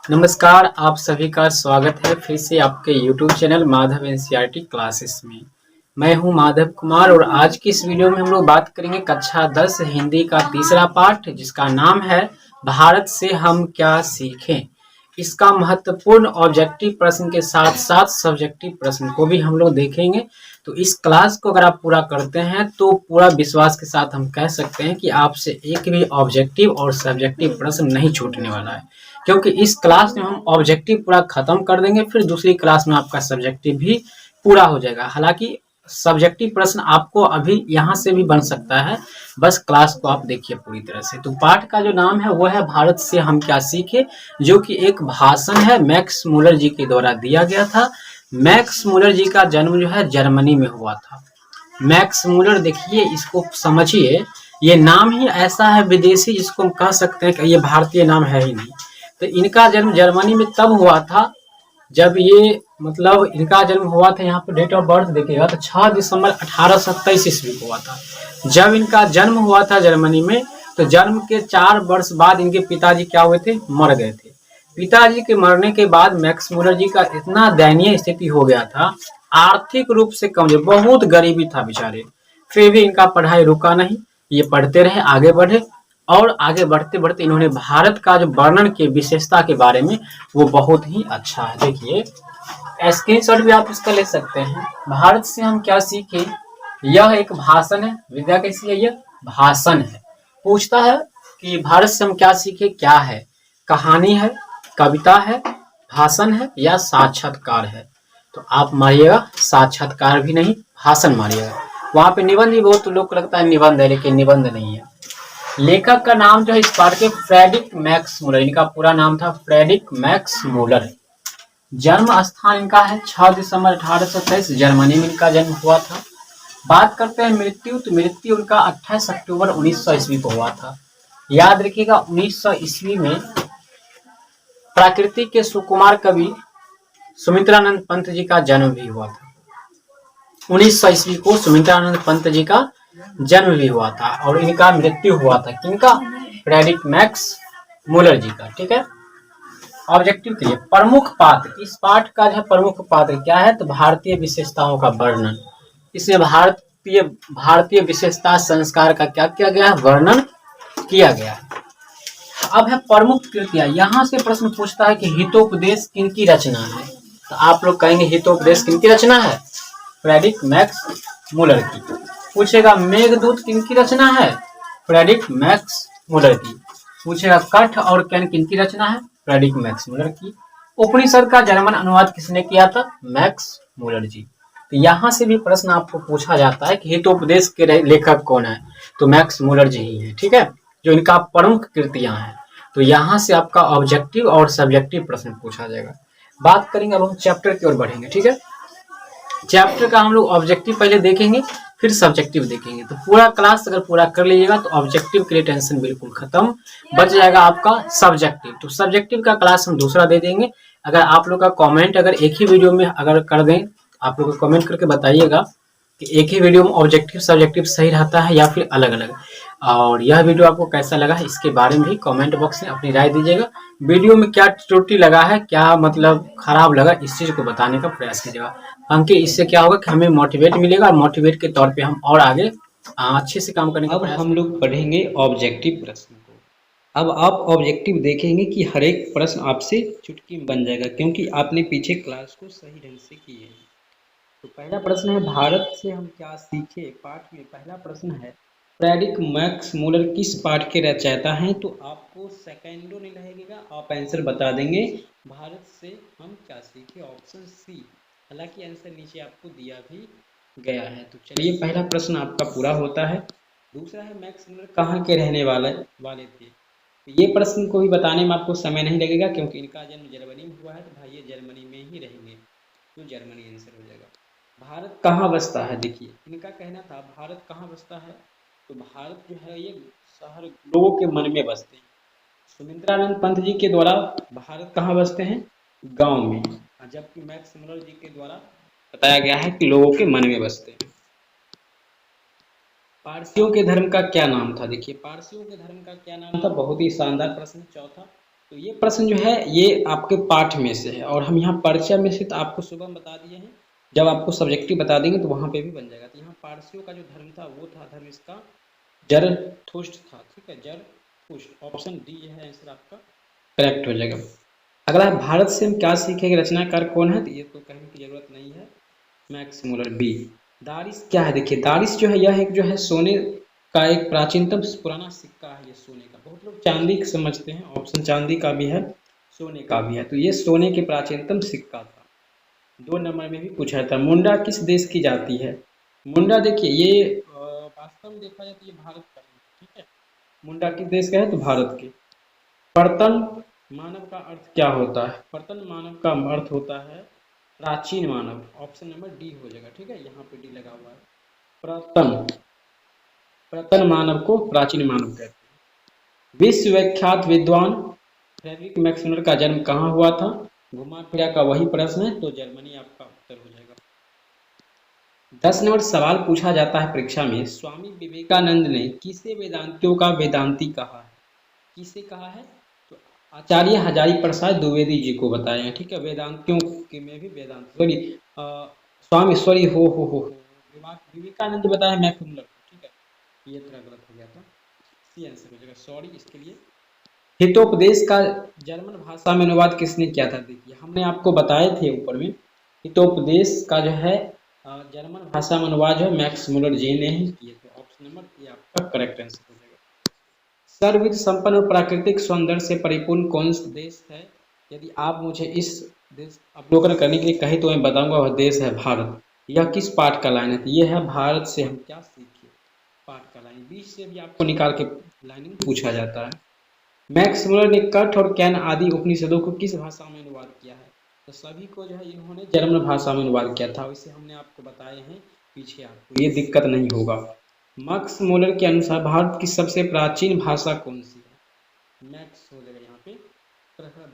नमस्कार, आप सभी का स्वागत है फिर से आपके YouTube channel Madhav NCERT classes में। मैं हूं माधव कुमार और आज की इस वीडियो में हम लोग बात करेंगे कक्षा 10 हिंदी का तीसरा पाठ जिसका नाम है भारत से हम क्या सीखें। इसका महत्वपूर्ण ऑब्जेक्टिव प्रश्न के साथ साथ सब्जेक्टिव प्रश्न को भी हम लोग देखेंगे। तो इस क्लास को अगर आप पूरा करते हैं तो पूरा विश्वास के साथ हम कह सकते हैं कि आपसे एक भी ऑब्जेक्टिव और सब्जेक्टिव प्रश्न नहीं छूटने वाला है, क्योंकि इस क्लास में हम ऑब्जेक्टिव पूरा खत्म कर देंगे, फिर दूसरी क्लास में आपका सब्जेक्टिव भी पूरा हो जाएगा। हालांकि सब्जेक्टिव प्रश्न आपको अभी यहाँ से भी बन सकता है, बस क्लास को आप देखिए पूरी तरह से। तो पाठ का जो नाम है वो है भारत से हम क्या सीखे, जो कि एक भाषण है मैक्स मुलर जी के द्वारा दिया गया था। मैक्स मुलर जी का जन्म जो है जर्मनी में हुआ था। मैक्स मुलर, देखिए इसको समझिए, ये नाम ही ऐसा है विदेशी जिसको हम कह सकते हैं कि ये भारतीय नाम है ही नहीं। तो इनका जन्म जर्मनी में तब हुआ था जब ये इनका जन्म हुआ था, यहाँ पर डेट ऑफ बर्थ देखिएगा तो 6 दिसंबर 1827 ईस्वी को हुआ था। जब इनका जन्म हुआ था जर्मनी में, तो जन्म के 4 वर्ष बाद इनके पिताजी क्या हुए थे, मर गए थे। पिताजी के मरने के बाद मैक्स मुलर जी का इतना दयनीय स्थिति हो गया था, आर्थिक रूप से कमजोर, बहुत गरीबी था बेचारे। फिर भी इनका पढ़ाई रुका नहीं, ये पढ़ते रहे, आगे बढ़े और आगे बढ़ते बढ़ते इन्होंने भारत का जो वर्णन के विशेषता के बारे में वो बहुत ही अच्छा है। देखिए स्क्रीनशॉट भी आप इसका ले सकते हैं। भारत से हम क्या सीखे, यह एक भाषण है। विद्या कैसी है, यह भाषण है। पूछता है कि भारत से हम क्या सीखे, क्या है, कहानी है, कविता है, भाषण है या साक्षात्कार है। तो आप मारिएगा साक्षात्कार भी नहीं, भाषण मारिएगा। वहां पे निबंध भी बहुत लोग को लगता है निबंध है, लेकिन निबंध नहीं है। लेखक का नाम जो है इस पाठ के फ्रेडरिक मैक्स मुलर, इनका पूरा नाम था फ्रेडरिक मैक्स मुलर। जन्म स्थान इनका है 6 दिसंबर 1827, जर्मनी में इनका जन्म हुआ था। बात करते हैं मृत्यु, तो मृत्यु उनका 28 अक्टूबर 1900 ईस्वी को हुआ था। याद रखिएगा 1900 ईस्वी में प्राकृतिक के सुकुमार कवि सुमित्रानंद पंत जी का जन्म भी हुआ था। 1900 ईस्वी को सुमित्रानंद पंत जी का जन्म भी हुआ था और इनका मृत्यु हुआ था। किनका, फ्रेडरिक मैक्स मुलर जी का। ठीक है। ऑब्जेक्टिव के लिए प्रमुख पात्र, इस पाठ का जो प्रमुख पात्र क्या है, तो भारतीय विशेषताओं का वर्णन। इसमें भारतीय विशेषता संस्कार का क्या किया गया है, वर्णन किया गया है। अब है प्रमुख कृतियां। यहाँ से प्रश्न पूछता है कि हितोपदेश किनकी रचना है, तो आप लोग कहेंगे हितोपदेश किनकी रचना है, फ्रेडरिक मैक्स मुलर की। पूछेगा मेघदूत किनकी रचना है, फ्रेडरिक मैक्स मुलर की। पूछेगा कठ और कैन किनकी रचना है, फ्रेडरिक मैक्स मुलर की। उपनिषद का जर्मन अनुवाद किसने किया था, मैक्स मुलर जी। तो यहाँ से भी प्रश्न आपको पूछा जाता है कि हितोपदेश के लेखक कौन है, तो मैक्स मुलर जी ही है। ठीक है, जो इनका प्रमुख कृतियां हैं। तो यहाँ से आपका ऑब्जेक्टिव और सब्जेक्टिव प्रश्न पूछा जाएगा। बात करेंगे, अब हम चैप्टर की ओर बढ़ेंगे। ठीक है, चैप्टर का हम लोग ऑब्जेक्टिव पहले देखेंगे, फिर सब्जेक्टिव देखेंगे। तो पूरा क्लास अगर पूरा कर लीजिएगा तो ऑब्जेक्टिव के लिए टेंशन बिल्कुल खत्म, बच जाएगा आपका सब्जेक्टिव। तो सब्जेक्टिव का क्लास हम दूसरा दे देंगे। अगर आप लोग का कमेंट अगर एक ही वीडियो में अगर कर दें, आप लोग कमेंट करके बताइएगा कि एक ही वीडियो में ऑब्जेक्टिव सब्जेक्टिव सही रहता है या फिर अलग अलग। और यह वीडियो आपको कैसा लगा इसके बारे में भी कमेंट बॉक्स में अपनी राय दीजिएगा। वीडियो में क्या त्रुटि लगा है, क्या खराब लगा, इस चीज को बताने का प्रयास कीजिएगा। क्योंकि इससे क्या होगा कि हमें मोटिवेट मिलेगा और मोटिवेट के तौर पे हम और आगे अच्छे से काम करने का प्रयास। अब हम लोग पढ़ेंगे ऑब्जेक्टिव प्रश्न को। अब आप ऑब्जेक्टिव देखेंगे कि हर एक प्रश्न आपसे चुटकी में बन जाएगा, क्योंकि आपने पीछे क्लास को सही ढंग से की है। तो पहला प्रश्न है भारत से हम क्या सीखे। पाठ में पहला प्रश्न है फ्रेडरिक मैक्स मुलर किस पाठ के रचयिता हैं। तो आपको सेकेंडो नहीं लगेगा, आप आंसर बता देंगे भारत से हम क्या सीखे, ऑप्शन सी। हालांकि आंसर नीचे आपको दिया भी गया है। तो चलिए पहला प्रश्न आपका पूरा होता है। दूसरा है मैक्स मुलर कहाँ के रहने वाले थे। तो ये प्रश्न को भी बताने में आपको समय नहीं लगेगा, क्योंकि इनका जन्म जर्मनी में हुआ है। तो भाई ये जर्मनी में ही रहेंगे, तो जर्मनी आंसर हो जाएगा। भारत कहाँ बसता है, देखिए इनका कहना था भारत कहाँ बसता है, तो भारत जो है ये शहर लोगों के मन में बसते हैं। सुमित्रानंद पंत जी के द्वारा भारत कहाँ बसते हैं, गांव में, जबकि मैक्स मुलर जी के द्वारा बताया गया है कि लोगों के मन में बसते हैं। पारसियों के धर्म का क्या नाम था, देखिए पारसियों के धर्म का क्या नाम था, बहुत ही शानदार प्रश्न। चौथा, तो ये प्रश्न जो है ये आपके पाठ में से है, और हम यहाँ परिचय में से तो आपको सुबह बता दिए हैं, जब आपको सब्जेक्टिव बता देंगे तो वहाँ पे भी बन जाएगा। तो यहाँ पारसियों का जो धर्म था वो था धर्म इसका जरथुस्त्र था, ठीक है, जरथुस्त्र, ऑप्शन डी है आंसर आपका करेक्ट हो जाएगा। अगला है भारत से हम क्या सीखेंगे, रचनाकार कौन है, तो ये तो कहने की जरूरत नहीं है, मैक्स मुलर बी। दारिस क्या है, देखिए दारिस जो है यह एक जो है सोने का एक प्राचीनतम पुराना सिक्का है, ये सोने का, बहुत लोग चांदी समझते हैं, ऑप्शन चांदी का भी है सोने का भी है, तो ये सोने के प्राचीनतम सिक्का था। 2 नंबर में भी पूछा था। मुंडा किस देश की जाति है, मुंडा देखिए ये वास्तव में देखा जाए तो ये भारत का है, ठीक है, मुंडा किस देश का है तो भारत के। पर्तन मानव का अर्थ क्या होता है, पर्तन मानव का अर्थ होता है प्राचीन मानव, ऑप्शन नंबर डी हो जाएगा, ठीक है, यहाँ पे डी लगा हुआ है। प्रतन, प्रतन मानव को प्राचीन मानव कहते हैं। विश्व विख्यात विद्वान फ्रेडरिक मैक्सवेल का जन्म कहाँ हुआ था, घुमा फिरा का वही प्रश्न है, तो जर्मनी आपका उत्तर हो जाएगा। 10 नंबर सवाल पूछा जाता है परीक्षा में, स्वामी विवेकानंद ने किसे वेदांतियों का वेदांती कहा है, किसे कहा है, तो आचार्य हजारी प्रसाद द्विवेदी जी को बताए हैं, ठीक है, वेदांतियों के में भी वेदांत सॉरी स्वामी सॉरी हो विवेकानंद बताया मैक्सवेल, ठीक है, ये थोड़ा गलत हो गया था, सी आंसर हो जाएगा, सॉरी इसके लिए। हितोपदेश का जर्मन भाषा में अनुवाद किसने किया था, देखिए हमने आपको बताए थे ऊपर में, हितोपदेश का जो है जर्मन भाषा में अनुवाद जो है मैक्स मुलर जी ने ही किए थे, ऑप्शन नंबर ए आपका करेक्ट आंसर हो जाएगा। सर्वविध संपन्न और प्राकृतिक सौंदर्य से परिपूर्ण कौन सा देश है, यदि आप मुझे इस देश अवलोकन करने के लिए कहे तो मैं बताऊंगा वह देश है भारत। यह किस पाठ का लाइन है, तो यह है भारत से हम क्या सीखे पाठ का लाइन, बीच से भी आपको निकाल के लाइनिंग पूछा जाता है। मैक्स मुलर ने कठ और कैन आदि उपनिषदों को किस भाषा में अनुवाद किया है, तो सभी को जो है इन्होंने जर्मन भाषा में अनुवाद किया था, इसे हमने आपको बताए हैं पीछे, आपको ये दिक्कत नहीं होगा। मैक्स मुलर के अनुसार भारत की सबसे प्राचीन भाषा कौन सी है, मैक्स हो जाएगा यहाँ पे,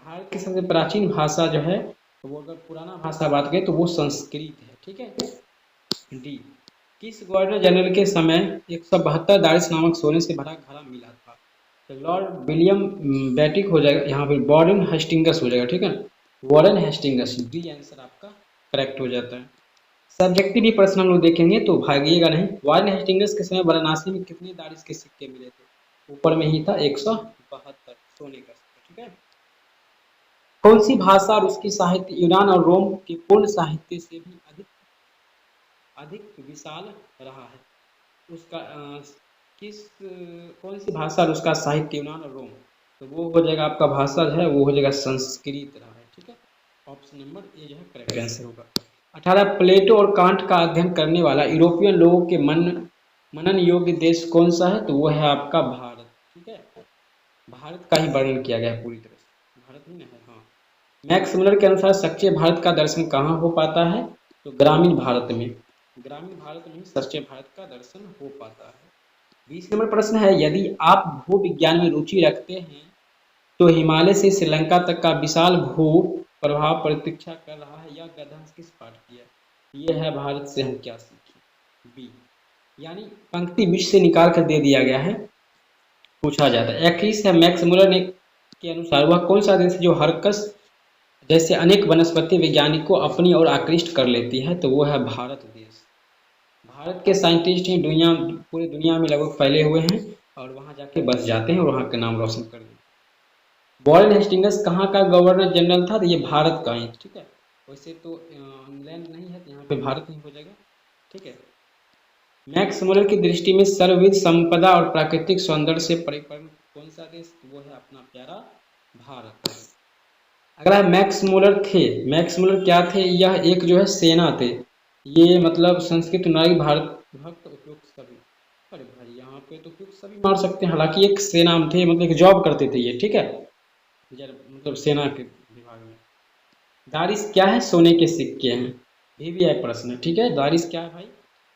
भारत की सबसे प्राचीन भाषा जो है वो अगर पुराना भाषा बात करें तो वो संस्कृत है, ठीक है। डी, किस गवर्नर जनरल के समय 172 दारिस नामक सोने से भरा घड़ा मिला था, तो लॉर्ड विलियम बैटिक हो जाएगा, यहाँ पे वॉरेन हेस्टिंगस हो जाएगा, ठीक है, वॉरेन हेस्टिंगस, डी आंसर आपका करेक्ट हो जाता है। सब्जेक्टिव भी प्रश्न हम लोग देखेंगे तो भागिएगा नहीं। वॉरेन हेस्टिंगस के समय वाराणसी में कितने दारिस के सिक्के मिले थे, ऊपर में ही था 172 सोने का सिक्का, ठीक है। कौन सी भाषा और उसकी साहित्य यूनान और रोम के पूर्ण साहित्य से भी अधिक अधिक विशाल रहा है, उसका किस कौन सी भाषा और उसका साहित्य यूनान और रोम, तो वो हो जाएगा आपका भाषा जो है वो हो जाएगा संस्कृत रहा है, ठीक है, ऑप्शन नंबर ए जो है करेक्ट आंसर होगा। 18 प्लेटो और कांट का अध्ययन करने वाला यूरोपियन लोगों के मनन योग्य देश कौन सा है, तो वो है आपका भारत, ठीक है, भारत का ही वर्णन किया गया है पूरी तरह से, भारत ही ना है, हाँ। मैक्स मुलर के अनुसार सच्चे भारत का दर्शन कहाँ हो पाता है, तो ग्रामीण भारत में, ग्रामीण भारत में ही सच्चे भारत का दर्शन हो पाता है। 20 नंबर प्रश्न है, यदि आप भू विज्ञान में रुचि रखते हैं तो हिमालय से श्रीलंका तक का विशाल भू प्रभाव प्रतीक्षा कर रहा है, यह गद्यांश किस पाठ की है, यह है भारत से हम क्या सीखे, बी, यानी पंक्ति बीच से निकाल कर दे दिया गया है, पूछा जाता है। 21 है, मैक्स मुलर ने के अनुसार वह कौन सा देश है जो हरकस जैसे अनेक वनस्पति वैज्ञानिक को अपनी ओर आकृष्ट कर लेती है, तो वो है भारत देश। भारत के साइंटिस्ट ही पूरी दुनिया में लगभग फैले हुए हैं और वहाँ जाके बस जाते हैं और वहाँ का नाम रोशन कर देते हैं। वॉरेन हेस्टिंगस कहाँ का गवर्नर जनरल था, तो ये भारत का ही, ठीक है, वैसे तो इंग्लैंड नहीं है तो यहाँ पे भारत नहीं हो जाएगा, ठीक है। मैक्स मुलर की दृष्टि में सर्वविध संपदा और प्राकृतिक सौंदर्य से परिपूर्ण कौन सा देश, वो है अपना प्यारा भारत। अगला मैक्स मुलर थे, मैक्स मुलर क्या थे, यह एक जो है सेना थे, ये मतलब संस्कृत नारी भारत भक्त उपयुक्त सभी, अरे भाई यहाँ पे तो उपयुक्त सभी मार सकते हैं, हालांकि एक सेना में थे, मतलब एक जॉब करते थे ये, ठीक है, मतलब सेना के विभाग में। दारिस क्या है, सोने के सिक्के हैं, ये भी एक प्रश्न है, ठीक है, दारिस क्या है भाई,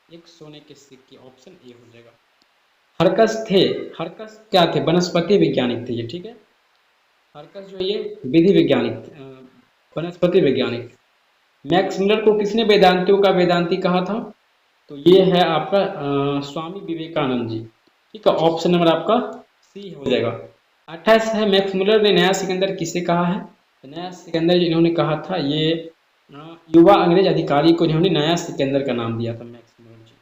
एक सोने के सिक्के, ऑप्शन ए हो जाएगा। हरकस थे, हरकस क्या थे, वनस्पति वैज्ञानिक थे ये, ठीक है, हरकस जो ये विधि वैज्ञानिक वनस्पति वैज्ञानिक। मैक्स मुलर को किसने वेदांतियों का वेदांती कहा था, तो ये है आपका स्वामी विवेकानंद जी, ठीक है, ऑप्शन नंबर आपका सी हो जाएगा। 28 है, मैक्स मुलर ने नया सिकंदर किसे कहा है? तो नया सिकंदर इन्होंने कहा था, ये युवा अंग्रेज अधिकारी को इन्होंने नया सिकंदर का नाम दिया था, मैक्स मुलर जी।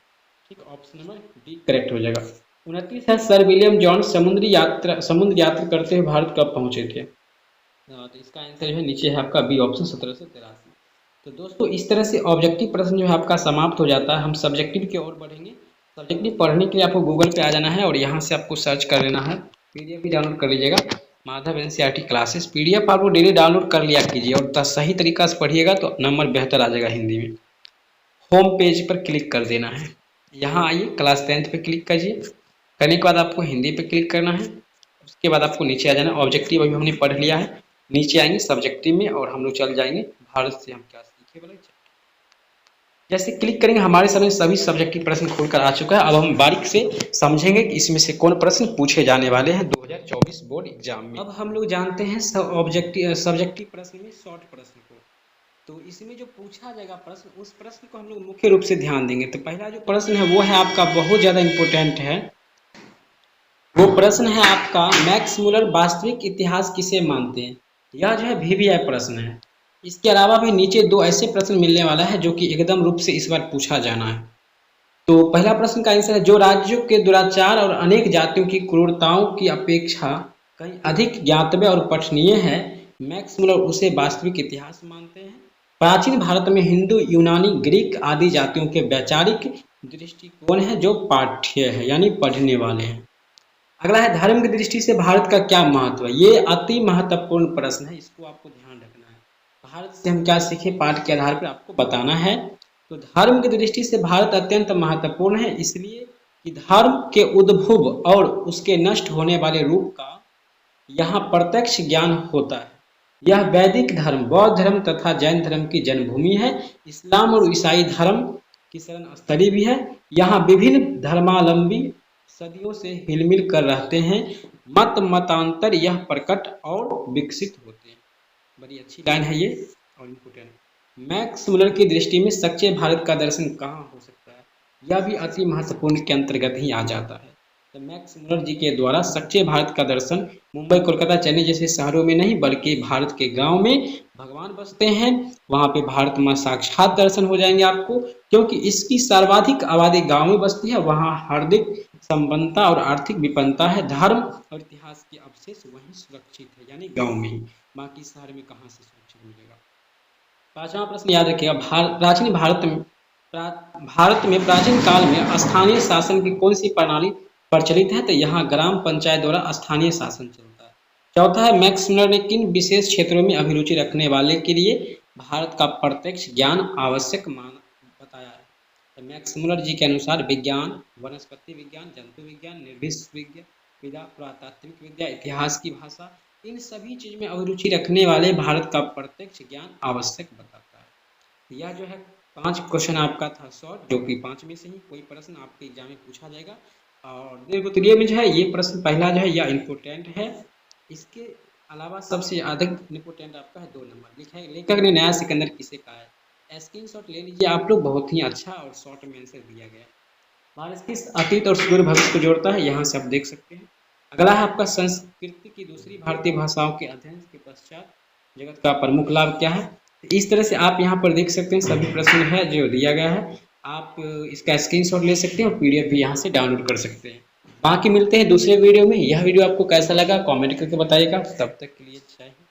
ठीक, ऑप्शन नंबर डी करेक्ट हो जाएगा। 29 है, सर विलियम जॉन समुद्र यात्रा करते हुए भारत कब पहुंचे थे? तो इसका आंसर जो है नीचे है आपका बी ऑप्शन 1783। तो दोस्तों इस तरह से ऑब्जेक्टिव प्रश्न जो है आपका समाप्त हो जाता है। हम सब्जेक्टिव की ओर बढ़ेंगे। सब्जेक्टिव पढ़ने के लिए आपको गूगल पे आ जाना है और यहाँ से आपको सर्च कर लेना है। पीडीएफ भी डाउनलोड कर लीजिएगा, माधव एनसीईआरटी क्लासेस पीडीएफ आप लोग डेली डाउनलोड कर लिया कीजिए और सही तरीका से पढ़िएगा तो नंबर बेहतर आ जाएगा हिंदी में। होम पेज पर क्लिक कर देना है, यहाँ आइए क्लास 10th पे क्लिक कीजिए। करने के बाद आपको हिंदी पे क्लिक करना है, उसके बाद आपको नीचे आ जाना। ऑब्जेक्टिव अभी हमने पढ़ लिया है, नीचे आएंगे सब्जेक्टिव में और हम लोग चल जाएंगे भारत से हम क्या सीखे वाले। जैसे क्लिक करेंगे हमारे सामने सभी सब्जेक्टिव प्रश्न खुलकर आ चुका है। अब हम बारीक से समझेंगे कि इसमें से कौन प्रश्न पूछे जाने वाले हैं 2024 बोर्ड एग्जाम में। अब हम लोग जानते हैं सब्जेक्टिव प्रश्न में शॉर्ट प्रश्न को, तो इसमें जो पूछा जाएगा प्रश्न, उस प्रश्न को हम लोग मुख्य रूप से ध्यान देंगे। तो पहला जो प्रश्न है वो है आपका बहुत ज़्यादा इम्पोर्टेंट है, वो प्रश्न है आपका मैक्स मुलर वास्तविक इतिहास किसे मानते हैं। यह जो है वीवीआई प्रश्न है। इसके अलावा भी नीचे दो ऐसे प्रश्न मिलने वाला है जो कि एकदम रूप से इस बार पूछा जाना है। तो पहला प्रश्न का आंसर है, जो राज्यों के दुराचार और अनेक जातियों की क्रूरताओं की अपेक्षा कहीं अधिक ज्ञातव्य और पठनीय है, मैक्स मुलर उसे वास्तविक इतिहास मानते हैं। प्राचीन भारत में हिंदू, यूनानी, ग्रीक आदि जातियों के वैचारिक दृष्टिकोण है जो पाठ्य है यानी पढ़ने वाले हैं। अगला है, धर्म की दृष्टि से भारत का क्या महत्व है। ये अति महत्वपूर्ण प्रश्न है, इसको आपको ध्यान रखना है। भारत से हम क्या सीखे, पाठ के आधार पर आपको बताना है। तो धर्म की दृष्टि से भारत अत्यंत महत्वपूर्ण है, इसलिए कि धर्म के उद्भव और उसके नष्ट होने वाले रूप का यहाँ प्रत्यक्ष ज्ञान होता है। यह वैदिक धर्म, बौद्ध धर्म तथा जैन धर्म की जन्मभूमि है। इस्लाम और ईसाई धर्म की शरण स्थली भी है। यहाँ विभिन्न धर्मावलंबी सदियों से हिलमिल कर रहते हैं। मतांतर यह प्रकट और विकसित होते हैं। बड़ी अच्छी लाइन है ये और इम्पोर्टेंट। मैक्स मुलर की दृष्टि में सच्चे भारत का दर्शन कहाँ हो सकता है, यह भी अति महत्वपूर्ण के अंतर्गत ही आ जाता है। तो मैक्स मुलर जी के द्वारा सच्चे भारत का दर्शन मुंबई, कोलकाता, चेन्नई जैसे शहरों में नहीं बल्कि भारत के गांव में भगवान बसते हैं, वहां पे भारत माँ साक्षात दर्शन हो जाएंगे आपको, क्योंकि इसकी सर्वाधिक आबादी गांव में बसती है। वहां हार्दिक संपन्नता और आर्थिक विपन्नता है। धर्म और इतिहास के अवशेष वहीं सुरक्षित है यानी गांव में ही, बाकी शहर में कहाँ से सुरक्षित मिलेगा। पांचवा प्रश्न याद रखिएगा, प्राचीन भारत में प्राचीन काल में स्थानीय शासन की कौन सी प्रणाली प्रचलित है। तो यहाँ ग्राम पंचायत द्वारा स्थानीय शासन चलता है। चौथा है, मैक्स मुलर ने किन विशेष क्षेत्रों में अभिरुचि रखने वाले के लिए भारत का प्रत्यक्ष ज्ञान आवश्यक बताया है। तो मैक्स मुलर जी के अनुसार विज्ञान, वनस्पति विज्ञान, जंतु विज्ञान, निर्विष विद्या, पुरातात्विक विद्या, इतिहास की भाषा, इन सभी चीज में अभिरुचि रखने वाले भारत का प्रत्यक्ष ज्ञान आवश्यक बताता है। यह जो है 5 क्वेश्चन आपका था शॉर्ट, जो कि 5 में से ही कोई प्रश्न आपके एग्जाम में पूछा जाएगा। और दीर्घोत्तरीय में जो है ये प्रश्न पहला जो है यह इम्पोर्टेंट है। इसके अलावा सबसे अधिक इम्पोर्टेंट आपका है 2 नंबर। लेखक ने नया सिकंदर किसे कहा है। स्क्रीनशॉट ले लीजिए आप लोग, बहुत ही अच्छा और शॉर्ट में आंसर दिया गया है। भारत किस अतीत और सुदूर भविष्य को जोड़ता है, यहाँ से आप देख सकते हैं। अगला है आपका, संस्कृति की दूसरी भारतीय भाषाओं के अध्ययन के पश्चात जगत का प्रमुख लाभ क्या है। इस तरह से आप यहाँ पर देख सकते हैं सभी प्रश्न है जो दिया गया है। आप इसका स्क्रीनशॉट ले सकते हैं और पीडीएफ भी यहाँ से डाउनलोड कर सकते हैं। बाकी मिलते हैं दूसरे वीडियो में। यह वीडियो आपको कैसा लगा कमेंट करके बताइएगा। तब तक के लिए जय हिंद।